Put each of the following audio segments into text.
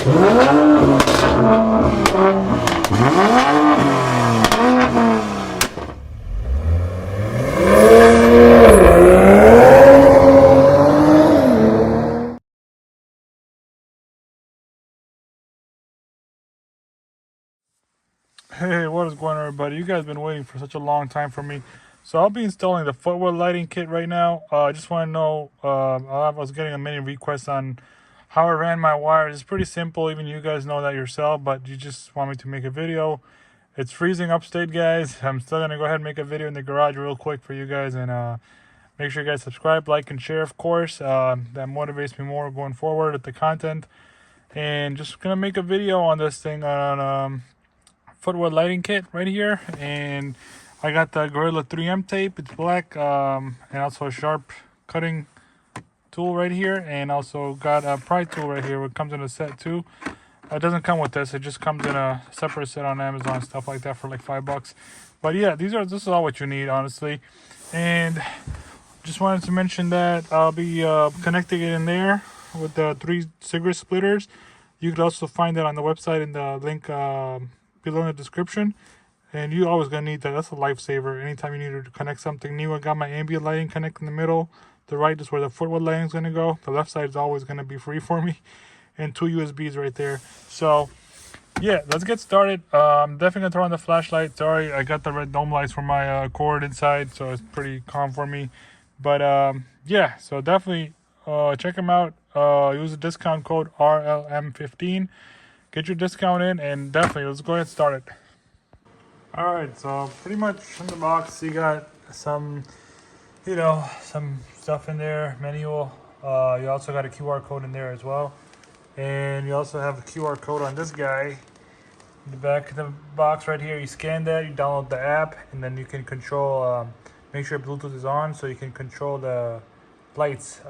Hey, what is going on, everybody? You guys been waiting for such a long time for me. So I'll be installing the FOOTWELL lighting kit right now. I just want to know, I was getting many requests on how I ran my wires. It's pretty simple. Even you guys know that yourself, but you just want me to make a video. It's freezing upstate, guys. I'm still going to go ahead and make a video in the garage real quick for you guys. And make sure you guys subscribe, like, and share, of course. That motivates me more going forward with the content. And just going to make a video on this thing on... FOOTWELL lighting kit right here, and I got the Gorilla 3M tape. It's black, and also a sharp cutting tool right here, and also got a pry tool right here. It comes in a set too. It doesn't come with this. It just comes in a separate set on Amazon, stuff like that, for like $5. But yeah, this is all what you need, honestly. And just wanted to mention that I'll be connecting it in there with the 3 cigarette splitters. You could also find that on the website in the link below in the description, and you always gonna need that. That's a lifesaver anytime you need to connect something new. I got my ambient lighting connected in the middle. The right is where the FOOTWELL lighting is gonna go. The left side is always gonna be free for me, and 2 USBs right there. So yeah, let's get started. I'm definitely gonna throw on the flashlight. Sorry, I got the red dome lights for my cord inside, so it's pretty calm for me. But yeah, so definitely check them out. Use the discount code RLM15. Get your discount in, and definitely let's go ahead and start it. All right, so pretty much in the box you got some, some stuff in there, manual. You also got a QR code in there as well, and you also have a QR code on this guy in the back of the box right here. You scan that, you download the app, and then you can control. Make sure Bluetooth is on so you can control the lights.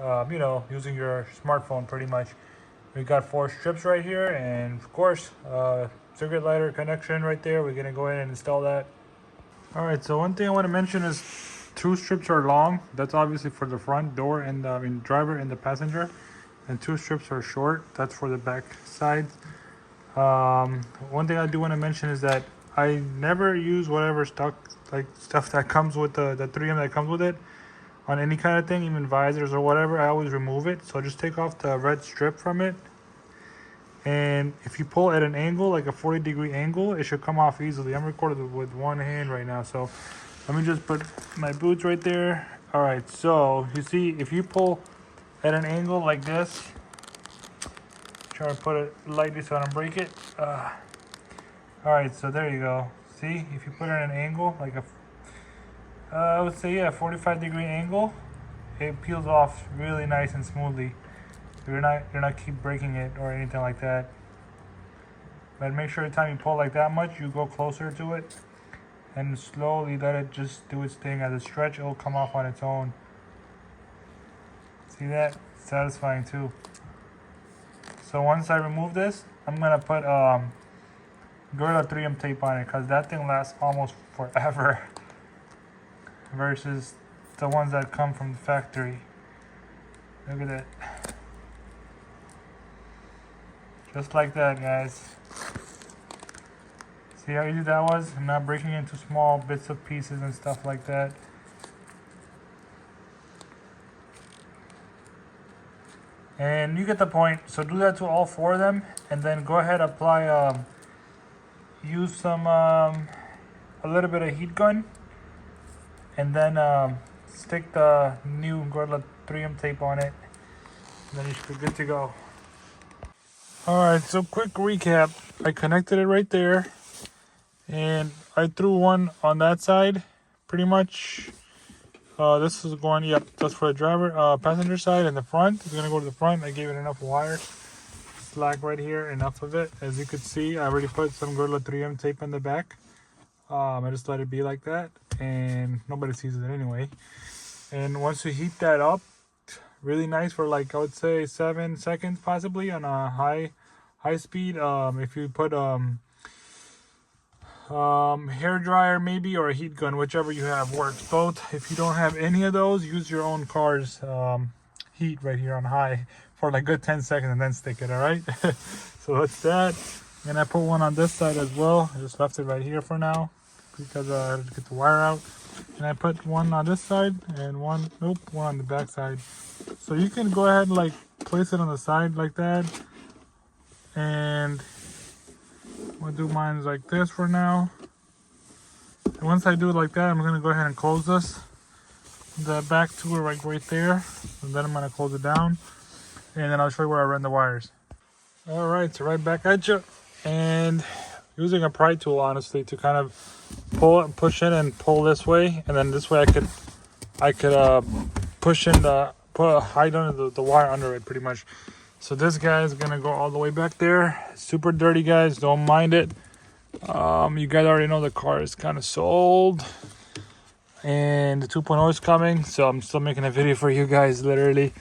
Using your smartphone pretty much. We got 4 strips right here, and of course, cigarette lighter connection right there. We're gonna go ahead and install that. All right, so one thing I want to mention is 2 strips are long. That's obviously for the front door and the driver and the passenger, and 2 strips are short. That's for the back side. One thing I do want to mention is that I never use whatever stuff that comes with the 3M that comes with it. On any kind of thing, even visors or whatever, I always remove it. So just take off the red strip from it. And if you pull at an angle, like a 40-degree angle, it should come off easily. I'm recording with one hand right now. So let me just put my boots right there. All right, so you see, if you pull at an angle like this, try to put it lightly so I don't break it. All right, so there you go. See, if you put it at an angle, like I would say, 45-degree angle, it peels off really nice and smoothly. You're not keep breaking it or anything like that. But make sure every time you pull like that much, you go closer to it and slowly let it just do its thing. As a stretch, it'll come off on its own. See that? It's satisfying too. So once I remove this, I'm gonna put Gorilla 3M tape on it, because that thing lasts almost forever. Versus the ones that come from the factory. Look at that. Just like that, guys. See how easy that was? I'm not breaking into small bits of pieces and stuff like that. And you get the point. So do that to all 4 of them, and then go ahead, apply use some a little bit of heat gun, and then stick the new Gorilla 3M tape on it, and then you should be good to go. Alright, so quick recap. I connected it right there, and I threw one on that side, pretty much. This is going, yep, that's for the driver, passenger side, and the front. It's gonna go to the front. I gave it enough wire, slack right here, enough of it. As you could see, I already put some Gorilla 3M tape in the back. I just let it be like that, and nobody sees it anyway. And once you heat that up really nice for, like, I would say 7 seconds possibly on a high speed. If you put hair dryer maybe, or a heat gun, whichever you have works. Both. If you don't have any of those, use your own car's heat right here on high. for like good 10 seconds and then stick it, all right? So that's that. And I put one on this side as well. I just left it right here for now because I had to get the wire out. And I put one on this side and one on the back side. So you can go ahead and like place it on the side like that. And I'm gonna do mine like this for now. And once I do it like that, I'm gonna go ahead and close this. The back to it right there. And then I'm gonna close it down. And then I'll show you where I run the wires. All right, so right back at you. And using a pry tool, honestly, to kind of pull it, push in and pull this way. And then this way I could push in put a height under the wire under it pretty much. So this guy is gonna go all the way back there. Super dirty, guys, don't mind it. You guys already know the car is kind of sold. And the 2.0 is coming, so I'm still making a video for you guys, literally.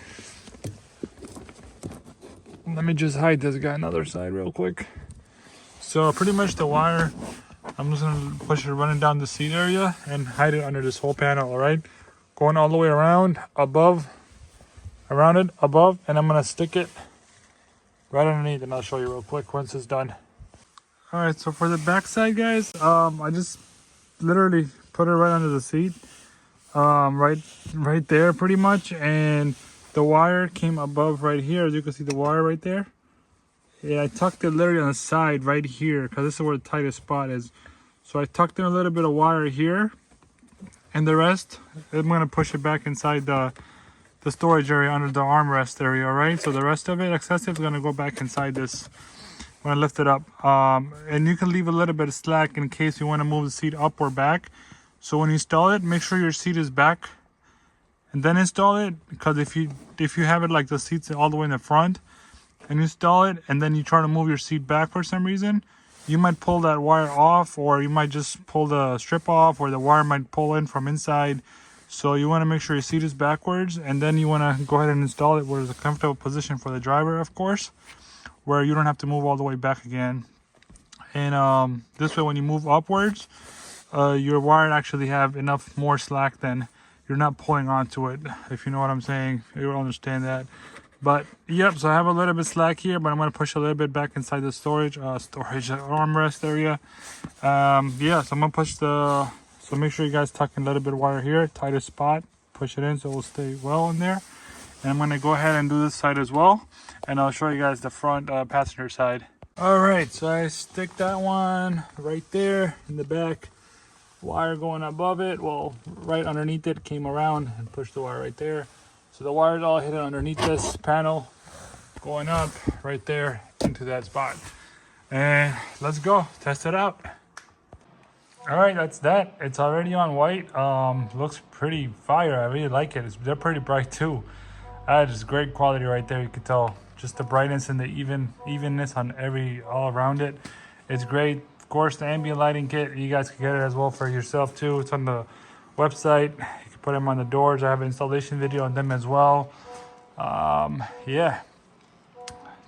Let me just hide this guy on the other side real quick. So pretty much the wire, I'm just gonna push it running down the seat area and hide it under this whole panel, all right? Going all the way around, above, around it, above, and I'm gonna stick it right underneath, and I'll show you real quick once it's done. All right, so for the back side, guys, I just literally put it right under the seat, right there pretty much, and the wire came above right here. As you can see the wire right there. Yeah, I tucked it literally on the side right here because this is where the tightest spot is. So I tucked in a little bit of wire here, and the rest I'm gonna push it back inside the storage area under the armrest area. All right, so the rest of it excessive is gonna go back inside this when I lift it up. And you can leave a little bit of slack in case you want to move the seat up or back. So when you install it, make sure your seat is back and then install it, because if you have it like the seats all the way in the front and you install it and then you try to move your seat back for some reason, you might pull that wire off, or you might just pull the strip off, or the wire might pull in from inside. So you want to make sure your seat is backwards, and then you want to go ahead and install it where it's a comfortable position for the driver, of course, where you don't have to move all the way back again. And this way when you move upwards, your wire actually have enough more slack than you're not pulling onto it, if you know what I'm saying. You'll understand that. But yep, so I have a little bit slack here, but I'm going to push a little bit back inside the storage armrest area. Yeah, so I'm going to push so make sure you guys tuck in a little bit of wire here, tightest spot, push it in so it will stay well in there. And I'm going to go ahead and do this side as well, and I'll show you guys the front passenger side. All right, so I stick that one right there in the back, wire going above it, well, right underneath it, came around and pushed the wire right there. So the wire's all hidden underneath this panel, going up right there into that spot. And let's go test it out. All right, that's that. It's already on white. Looks pretty fire. I really like it. They're pretty bright too. That is great quality right there. You can tell just the brightness and the evenness on all around it. It's great. Of course, the ambient lighting kit, you guys can get it as well for yourself too. It's on the website. You can put them on the doors. I have an installation video on them as well. Yeah,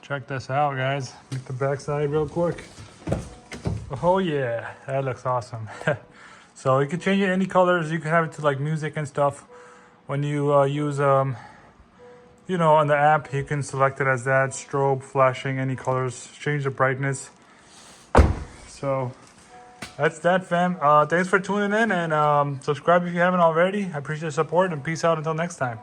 check this out, guys. Look at the back side real quick. Oh yeah, that looks awesome. So you can change it any colors. You can have it to like music and stuff. When you use you know, on the app, you can select it as that, strobe, flashing, any colors, change the brightness. So that's that, fam. Thanks for tuning in, and subscribe if you haven't already. I appreciate the support, and peace out until next time.